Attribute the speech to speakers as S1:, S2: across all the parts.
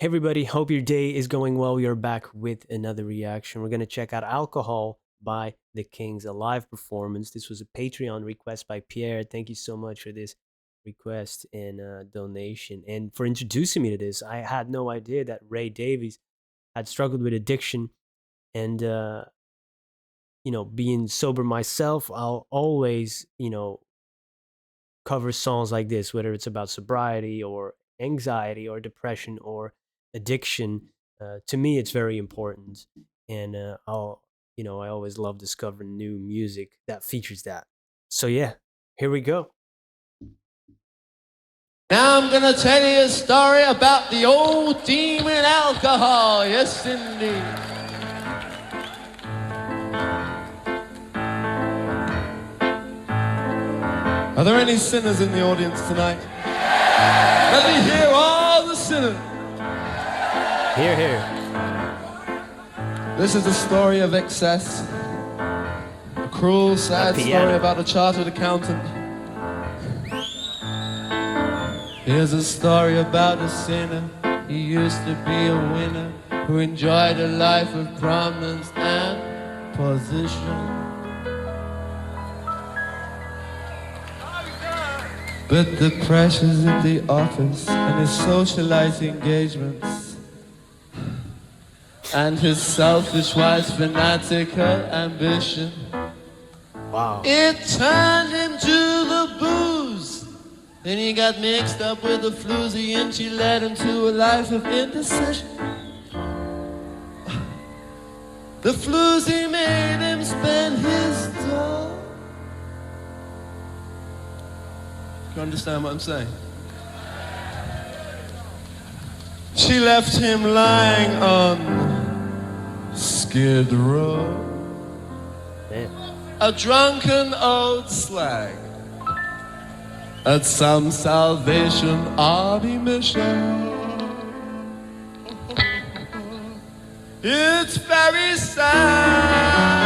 S1: Hey everybody, hope your day is going well. We are back with another reaction. We're going to check out Alcohol by the Kings, a live performance. This was a Patreon request by Pierre. Thank you so much for this request and donation and for introducing me to this. I had no idea that Ray Davies had struggled with addiction and, being sober myself, I'll always, cover songs like this, whether it's about sobriety or anxiety or depression or addiction. To me, it's very important, and I always love discovering new music that features that. So yeah, here we go.
S2: Now I'm gonna tell you a story about the old demon alcohol. Yes, indeed. Are there any sinners in the audience tonight? Let me hear all the sinners.
S1: Here, here.
S2: This is a story of excess. A cruel, sad story about a chartered accountant. Here's a story about a sinner. He used to be a winner who enjoyed a life of prominence and position. But the pressures of the office and his socialite engagements and his selfish wife's fanatical ambition,
S1: wow,
S2: it turned him to the booze. Then he got mixed up with the floozy and she led him to a life of indecision. The floozy made him spend his dough. You understand what I'm saying? She left him lying on Skid Row, a drunken old slag at some Salvation Army mission. It's very sad.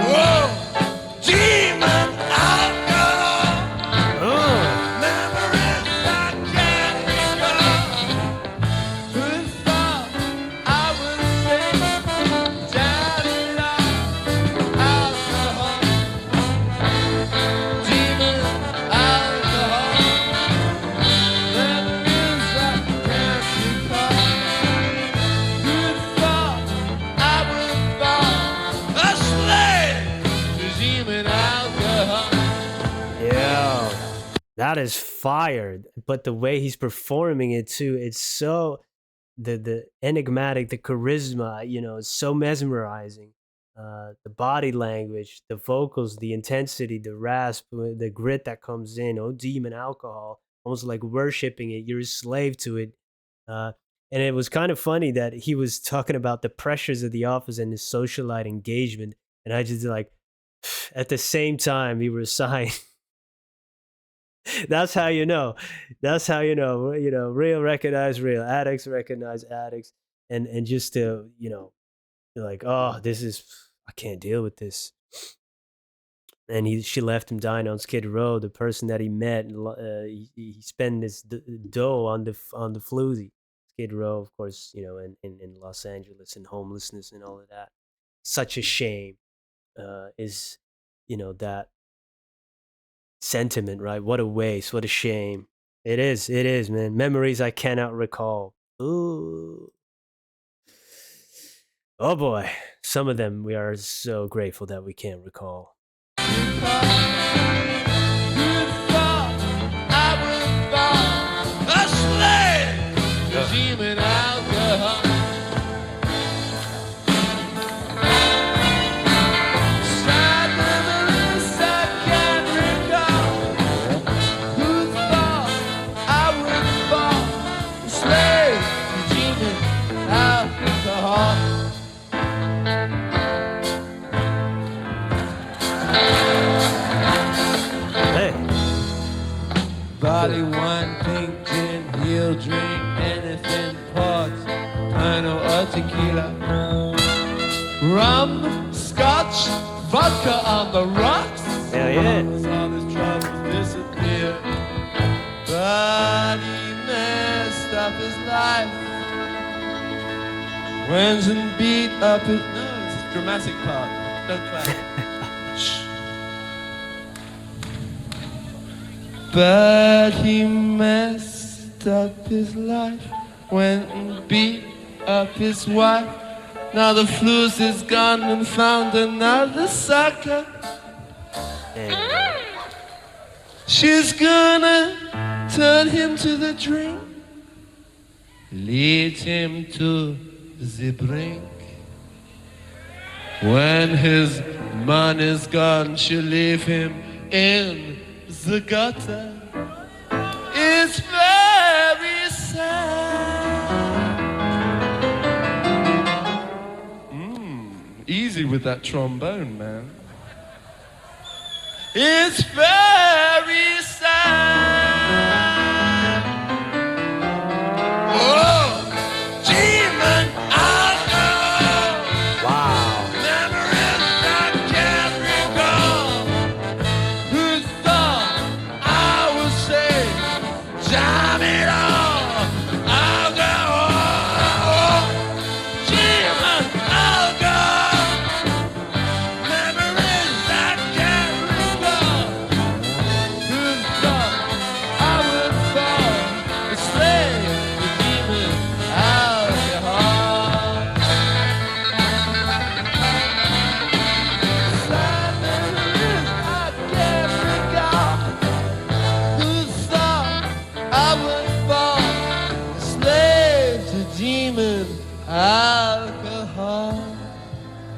S2: Whoa, demon alcohol, memories I can't recall. Who thought I would sing daddy love alcohol, demon alcohol, memories I can't recall. Who thought I would fall a slave to demon alcohol?
S1: yeah, that is fired. But the way he's performing it too, it's so the enigmatic, the charisma, it's so mesmerizing. The body language, the vocals, the intensity, the rasp, the grit that comes in. Oh, demon alcohol, almost like worshiping it. You're a slave to it. Uh, and it was kind of funny that he was talking about the pressures of the office and his socialite engagement. And I just like, at the same time, he was signed. That's how you know. That's how you know. Real recognize real. Addicts recognize addicts, and just to you're like, oh, this is I can't deal with this. And she left him dying on Skid Row. The person that he met, he spent his dough on the floozy. Skid Row, of course, in Los Angeles and homelessness and all of that. Such a shame is that sentiment, right? What a waste, what a shame. It is, man. Memories I cannot recall. Ooh. Oh boy. Some of them we are so grateful that we can't recall. Hey.
S2: Body wine, pink gin, he'll drink anything, port, pino or tequila, rum, scotch, vodka on the rocks.
S1: Hell yeah.
S2: All his troubles disappear. Body man. of his life. Went and beat up his... No, it's a dramatic part. Don't clap. Shh. But he messed up his life. Went and beat up his wife. Now the flu's is gone and found another sucker. She's gonna turn him to the drink, lead him to the brink. When his money's gone, she'll leave him in the gutter. It's very sad. Easy with that trombone, man. It's very sad. Oh, demon alcohol.
S1: Wow.
S2: Memories that can't recall. Who thought I would say, damn it all, alcohol. Demon alcohol. Memories that can't recall. Who thought I would fall a slave to demon alcohol? Sad memories I can't recall. Who thought I would fall a slave to demon alcohol?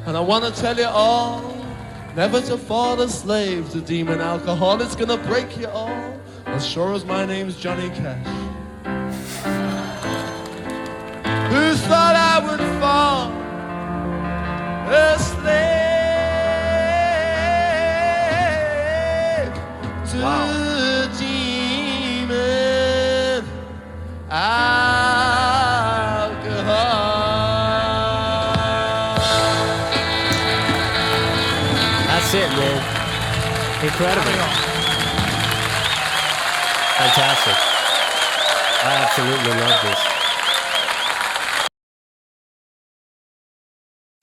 S2: And I want to tell you all, never to fall a slave to demon alcohol. It's gonna break you all, as sure as my name's Johnny Cash. Who thought I would fall a slave to demon alcohol?
S1: That's it, man. Incredible. Fantastic. I absolutely love this.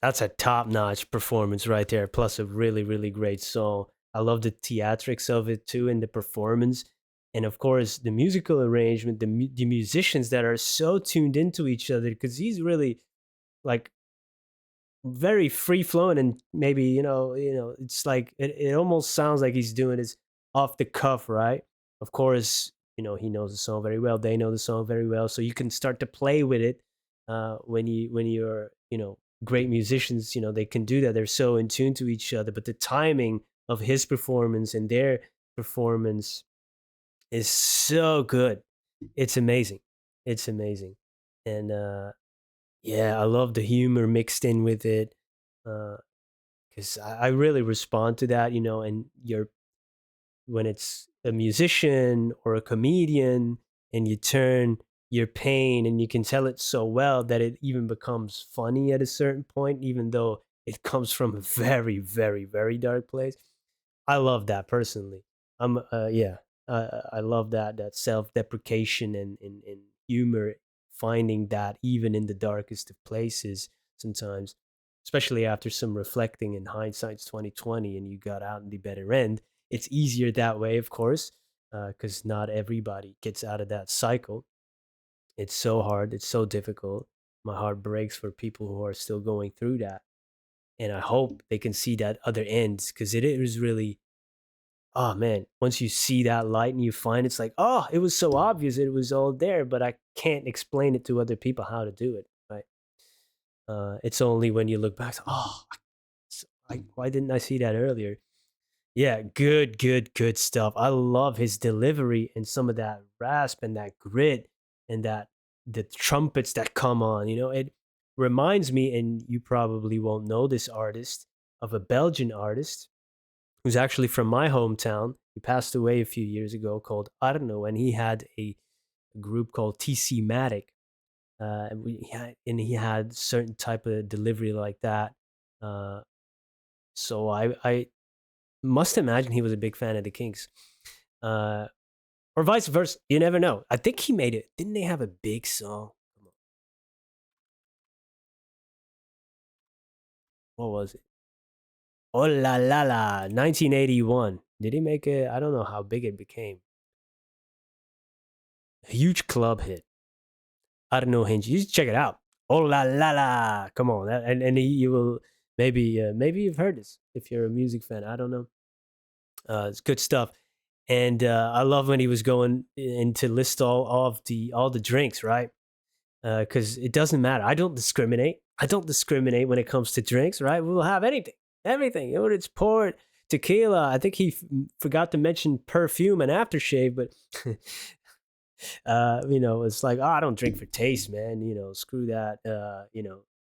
S1: That's a top-notch performance right there. Plus a really, really great song. I love the theatrics of it too, and the performance, and of course the musical arrangement. The musicians that are so tuned into each other, because he's really like very free flowing, and maybe it's like it almost sounds like he's doing this off the cuff, right? Of course, he knows the song very well. They know the song very well, so you can start to play with it when you're great musicians. They can do that. They're so in tune to each other, but the timing of his performance and their performance is so good. It's amazing. It's amazing, and yeah, I love the humor mixed in with it, because I really respond to that. And you're when it's a musician or a comedian, and you turn your pain and you can tell it so well that it even becomes funny at a certain point, even though it comes from a very, very, very dark place. I love that personally. Yeah, I love that self-deprecation and humor, finding that even in the darkest of places sometimes, especially after some reflecting, in hindsight's 2020, and you got out in the better end. It's easier that way, of course, because not everybody gets out of that cycle. It's so hard. It's so difficult. My heart breaks for people who are still going through that, and I hope they can see that other end, because it is really, oh man, once you see that light and you find, it's like, oh, it was so obvious, it was all there, but I can't explain it to other people how to do it, right? It's only when you look back, oh, why didn't I see that earlier? Yeah, good, good, good stuff. I love his delivery and some of that rasp and that grit, and that the trumpets that come on. It reminds me, and you probably won't know this artist, of a Belgian artist who's actually from my hometown. He passed away a few years ago, called Arno, and he had a group called TC Matic. And he had certain type of delivery like that. Uh, so I must imagine he was a big fan of the Kinks. Uh, or vice versa. You never know. I think he made it. Didn't they have a big song? What was it? Oh la la la, 1981. Did he make it? I don't know how big it became. A huge club hit. I don't know, Hinge. You should check it out. Oh la la la. Come on, and you will maybe you've heard this if you're a music fan. I don't know. It's good stuff. And I love when he was going in to list all the drinks, right? Because it doesn't matter. I don't discriminate. I don't discriminate when it comes to drinks, right? We will have anything, everything. Whether it's port, tequila. I think he forgot to mention perfume and aftershave, but it's like, oh, I don't drink for taste, man. Screw that.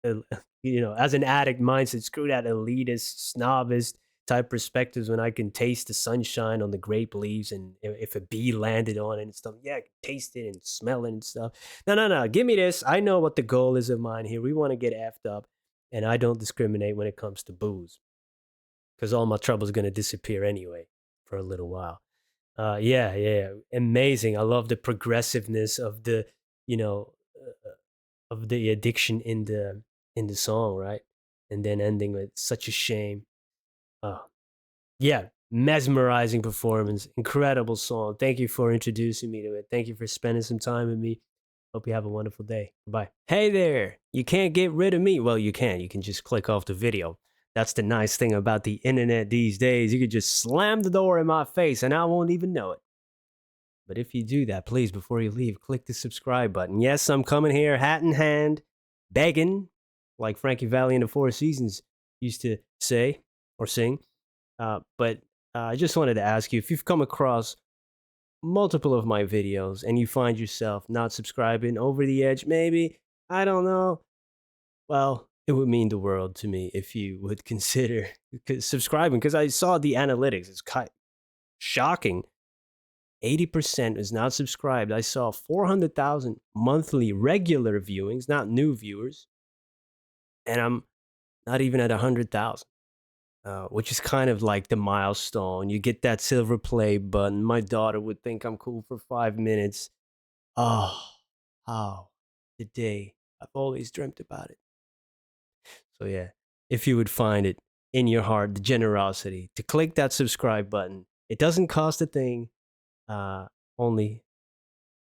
S1: As an addict mindset, screw that elitist, snobist type perspectives when I can taste the sunshine on the grape leaves and if a bee landed on it and stuff, yeah, I can taste it and smell it and stuff. No, no, no. Give me this. I know what the goal is of mine here. We want to get effed up, and I don't discriminate when it comes to booze because all my trouble is going to disappear anyway for a little while. Yeah, yeah, amazing. I love the progressiveness of the, you know, of the addiction in the song, right? And then ending with such a shame. Oh, yeah, mesmerizing performance, incredible song. Thank you for introducing me to it. Thank you for spending some time with me. Hope you have a wonderful day. Bye. Hey there. You can't get rid of me. Well, you can. You can just click off the video. That's the nice thing about the internet these days. You could just slam the door in my face and I won't even know it. But if you do that, please, before you leave, click the subscribe button. Yes, I'm coming here, hat in hand, begging, like Frankie Valli in the Four Seasons used to say or sing. But I just wanted to ask you if you've come across multiple of my videos and you find yourself not subscribing over the edge, maybe, I don't know. Well, it would mean the world to me if you would consider subscribing because I saw the analytics. It's kind shocking. 80% is not subscribed. I saw 400,000 monthly regular viewings, not new viewers, and I'm not even at 100,000. Which is kind of like the milestone. You get that silver play button. My daughter would think I'm cool for 5 minutes. Oh, how the day I've always dreamt about it. So, yeah, if you would find it in your heart, the generosity to click that subscribe button, it doesn't cost a thing, uh, only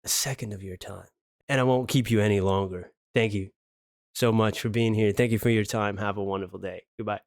S1: a second of your time. And I won't keep you any longer. Thank you so much for being here. Thank you for your time. Have a wonderful day. Goodbye.